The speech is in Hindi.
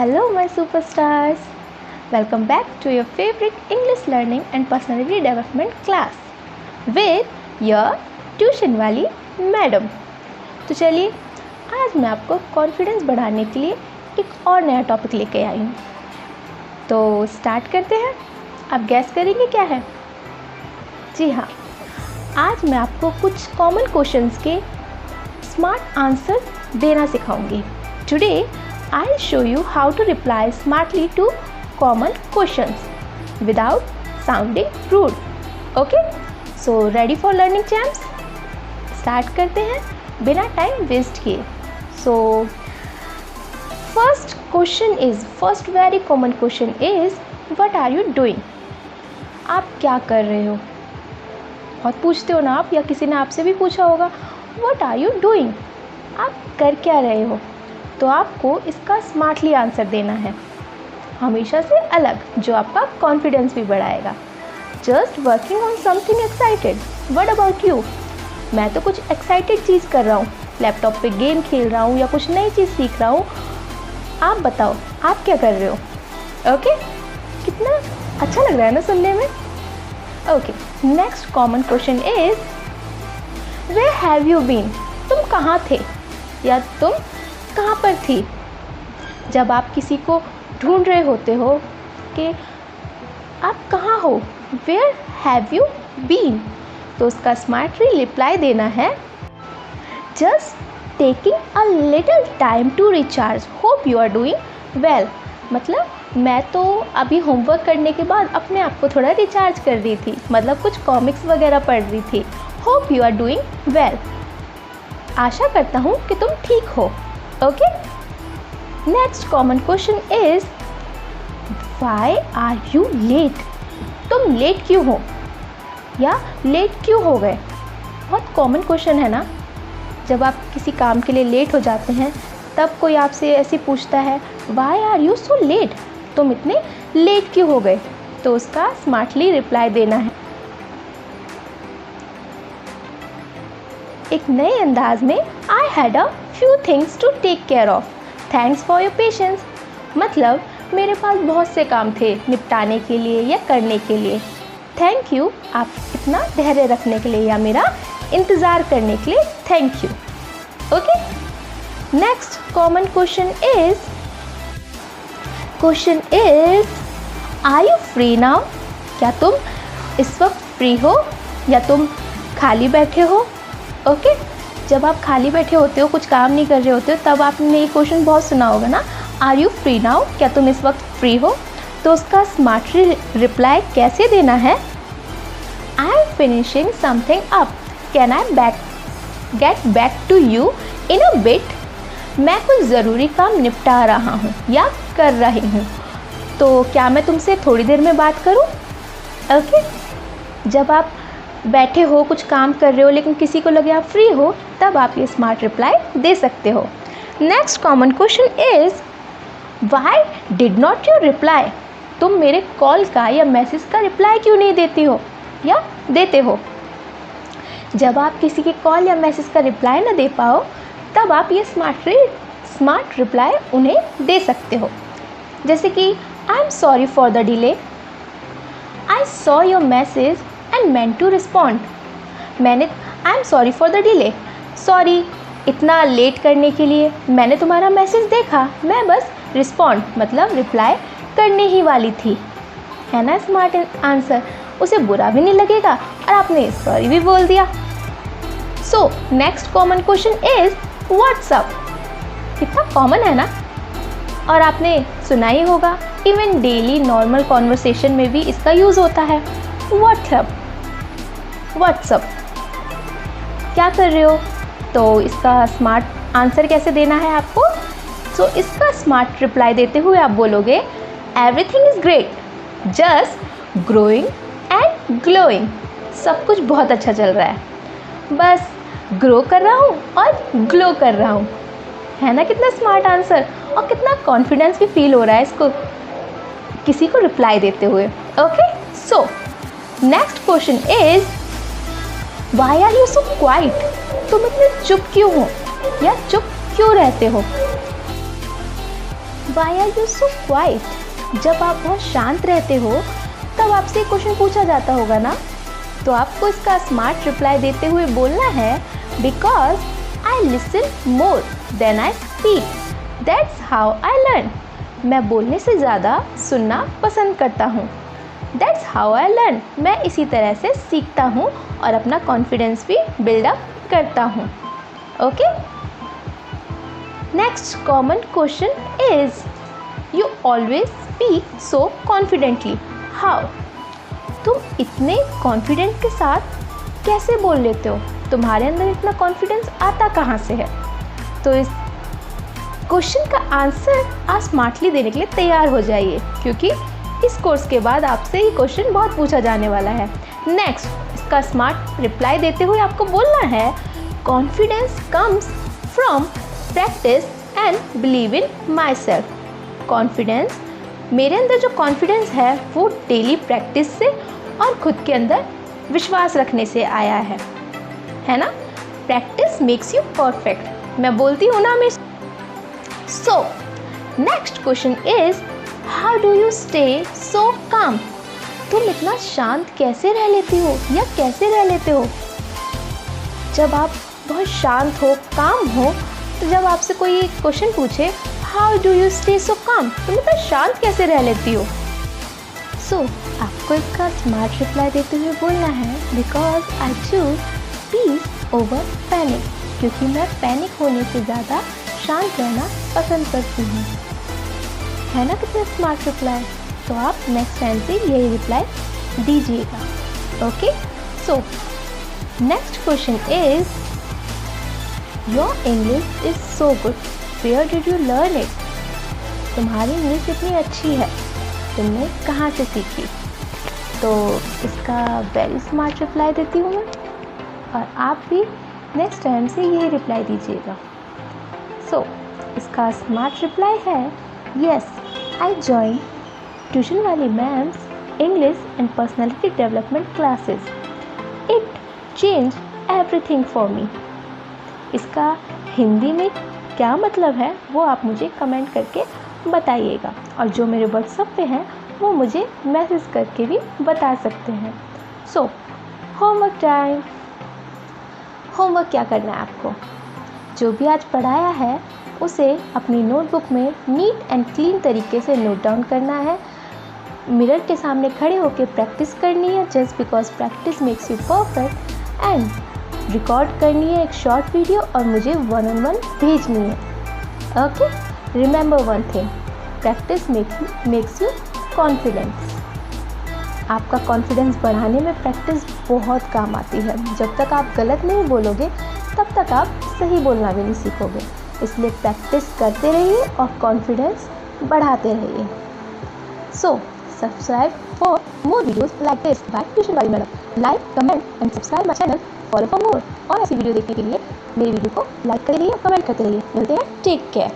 Hello, my superstars. Welcome back to your favorite English learning and personality development class with your tuition वाली मैडम। तो चलिए आज मैं आपको कॉन्फिडेंस बढ़ाने के लिए एक और नया टॉपिक लेके आई हूँ। तो स्टार्ट करते हैं। आप गैस करेंगे क्या है? जी हाँ, आज मैं आपको कुछ कॉमन क्वेश्चंस के स्मार्ट आंसर देना सिखाऊंगी। Today I'll show you how to reply smartly to common questions without sounding rude. Okay? So ready for learning champs? Start करते हैं बिना टाइम वेस्ट किए। So first very common question is what are you doing? आप क्या कर रहे हो? बहुत पूछते हो ना आप, या किसी ने आपसे भी पूछा होगा what are you doing? आप कर क्या रहे हो? तो आपको इसका स्मार्टली आंसर देना है, हमेशा से अलग, जो आपका कॉन्फिडेंस भी बढ़ाएगा। Just working on something excited. What about you? मैं तो कुछ एक्साइटेड चीज़ कर रहा हूँ, लैपटॉप पे गेम खेल रहा हूँ या कुछ नई चीज़ सीख रहा हूँ। आप बताओ आप क्या कर रहे हो? ओके, कितना अच्छा लग रहा है ना सुनने में। Okay, next common question is where have you been? तुम कहाँ थे या तुम कहाँ पर थी? जब आप किसी को ढूंढ रहे होते हो कि आप कहाँ हो, वेयर हैव यू बीन, तो उसका स्मार्टली रिप्लाई देना है just taking a little time to recharge, hope you are doing well. मतलब मैं तो अभी होमवर्क करने के बाद अपने आप को थोड़ा रिचार्ज कर रही थी, मतलब कुछ कॉमिक्स वगैरह पढ़ रही थी। Hope you are doing well, आशा करता हूँ कि तुम ठीक हो। Okay, next common question is why are you late? तुम लेट क्यों हो या लेट क्यों हो गए? बहुत कॉमन क्वेश्चन है ना। जब आप किसी काम के लिए लेट हो जाते हैं तब कोई आपसे ऐसे पूछता है why are you so late? तुम इतने लेट क्यों हो गए? तो उसका स्मार्टली रिप्लाई देना है एक नए अंदाज में I had a few things to take care of. Thanks for your patience. मतलब मेरे पास बहुत से काम थे निपटाने के लिए या करने के लिए। थैंक यू, आप इतना धैर्य रखने के लिए या मेरा इंतज़ार करने के लिए thank you. Okay, next common question is are you free now? क्या तुम इस वक्त फ्री हो या तुम खाली बैठे हो? ओके, जब आप खाली बैठे होते हो, कुछ काम नहीं कर रहे होते हो, तब आपने ये क्वेश्चन बहुत सुना होगा ना, आर यू फ्री नाउ? क्या तुम इस वक्त फ्री हो? तो उसका स्मार्टली रिप्लाई कैसे देना है? I am finishing something up, can I get back to you in a bit? मैं कुछ ज़रूरी काम निपटा रहा हूँ या कर रही हूँ, तो क्या मैं तुमसे थोड़ी देर में बात करूँ? ओके, जब आप बैठे हो कुछ काम कर रहे हो लेकिन किसी को लगे आप फ्री हो, तब आप ये स्मार्ट रिप्लाई दे सकते हो। Next common question is why did not you reply? तुम मेरे कॉल का या मैसेज का रिप्लाई क्यों नहीं देती हो या देते हो? जब आप किसी के कॉल या मैसेज का रिप्लाई ना दे पाओ, तब आप ये स्मार्ट रिप्लाई उन्हें दे सकते हो। जैसे कि I am sorry for the delay, I saw your message and meant to respond. I am sorry for the delay, sorry इतना लेट करने के लिए, मैंने तुम्हारा मैसेज देखा, मैं बस रिस्पॉन्ड मतलब रिप्लाई करने ही वाली थी। है ना स्मार्ट आंसर, उसे बुरा भी नहीं लगेगा और आपने सॉरी भी बोल दिया। So next common question is what's up. कितना कॉमन है ना, और आपने सुना ही होगा, इवन डेली नॉर्मल कॉन्वर्सेशन में भी इसका यूज़ होता है। व्हाट्सअप क्या कर रहे हो? तो इसका स्मार्ट आंसर कैसे देना है आपको? सो इसका स्मार्ट रिप्लाई देते हुए आप बोलोगे everything is great, just growing and glowing. सब कुछ बहुत अच्छा चल रहा है, बस ग्रो कर रहा हूँ और ग्लो कर रहा हूँ। है ना कितना स्मार्ट आंसर, और कितना कॉन्फिडेंस भी फील हो रहा है इसको किसी को रिप्लाई देते हुए। Okay, so next question is why are you so quiet? तुम इतने चुप क्यों हो या चुप क्यों रहते हो? Why are you so quiet? जब आप बहुत शांत रहते हो तब आपसे क्वेश्चन पूछा जाता होगा ना, तो आपको इसका स्मार्ट रिप्लाई देते हुए बोलना है because I listen more than I speak, that's how I learn. मैं बोलने से ज़्यादा सुनना पसंद करता हूँ। That's how I learn. मैं इसी तरह से सीखता हूँ और अपना कॉन्फिडेंस भी बिल्डअप करता हूँ। Okay, next common question is you always speak so confidently, how? तुम इतने कॉन्फिडेंट के साथ कैसे बोल लेते हो? तुम्हारे अंदर इतना कॉन्फिडेंस आता कहाँ से है? तो इस क्वेश्चन का आंसर आप स्मार्टली देने के लिए तैयार हो जाइए, क्योंकि इस कोर्स के बाद आपसे ये क्वेश्चन बहुत पूछा जाने वाला है। नेक्स्ट, इसका स्मार्ट रिप्लाई देते हुए आपको बोलना है confidence comes from practice and believe in my self. Confidence, मेरे अंदर जो कॉन्फिडेंस है वो डेली प्रैक्टिस से और खुद के अंदर विश्वास रखने से आया है ना? प्रैक्टिस मेक्स यू परफेक्ट, मैं बोलती हूँ ना हमेशा। सो next question is how do you stay so काम? तुम इतना शांत कैसे रह लेती हो या कैसे रह लेते हो? जब आप बहुत शांत हो, काम हो, तो जब आपसे कोई क्वेश्चन पूछे how do you stay so काम, तुम इतना शांत कैसे रह लेती हो? सो आपको इसका स्मार्ट रिप्लाई देते हुए बोलना है because I choose peace over panic, क्योंकि मैं पैनिक होने से ज़्यादा शांत रहना पसंद करती हूँ। है ना कितना स्मार्ट रिप्लाई? तो आप नेक्स्ट टाइम से यही रिप्लाई दीजिएगा। Okay, so next question is your English is so good, where did you learn it? तुम्हारी इंग्लिश इतनी अच्छी है, तुमने कहाँ से सीखी? तो इसका वेरी स्मार्ट रिप्लाई देती हूँ मैं, और आप भी नेक्स्ट टाइम से यही रिप्लाई दीजिएगा। सो इसका स्मार्ट रिप्लाई है येस आई जॉइन ट्यूशन वाली ma'am's English and personality development classes, it change everything for me. इसका हिंदी में क्या मतलब है वो आप मुझे कमेंट करके बताइएगा, और जो मेरे व्हाट्सएप पे हैं वो मुझे मैसेज करके भी बता सकते हैं। सो होमवर्क टाइम। होमवर्क क्या करना है आपको? जो भी आज पढ़ाया है उसे अपनी नोटबुक में नीट एंड क्लीन तरीके से नोट डाउन करना है। मिरर के सामने खड़े होकर प्रैक्टिस करनी है, just because practice makes you perfect, and record करनी है एक शॉर्ट वीडियो और मुझे 1-on-1 भेजनी है। Okay, remember one thing, practice makes you confidence. आपका कॉन्फिडेंस बढ़ाने में प्रैक्टिस बहुत काम आती है। जब तक आप गलत नहीं बोलोगे तब तक आप सही बोलना भी नहीं सीखोगे। इसलिए प्रैक्टिस करते रहिए और कॉन्फिडेंस बढ़ाते रहिए। So subscribe for more videos like this by tuition वाली madam. Like, comment and subscribe my channel follow for more. और ऐसी वीडियो देखने के लिए मेरे वीडियो को लाइक करते रहिए और कमेंट करते रहिए। मिलते हैं, टेक केयर।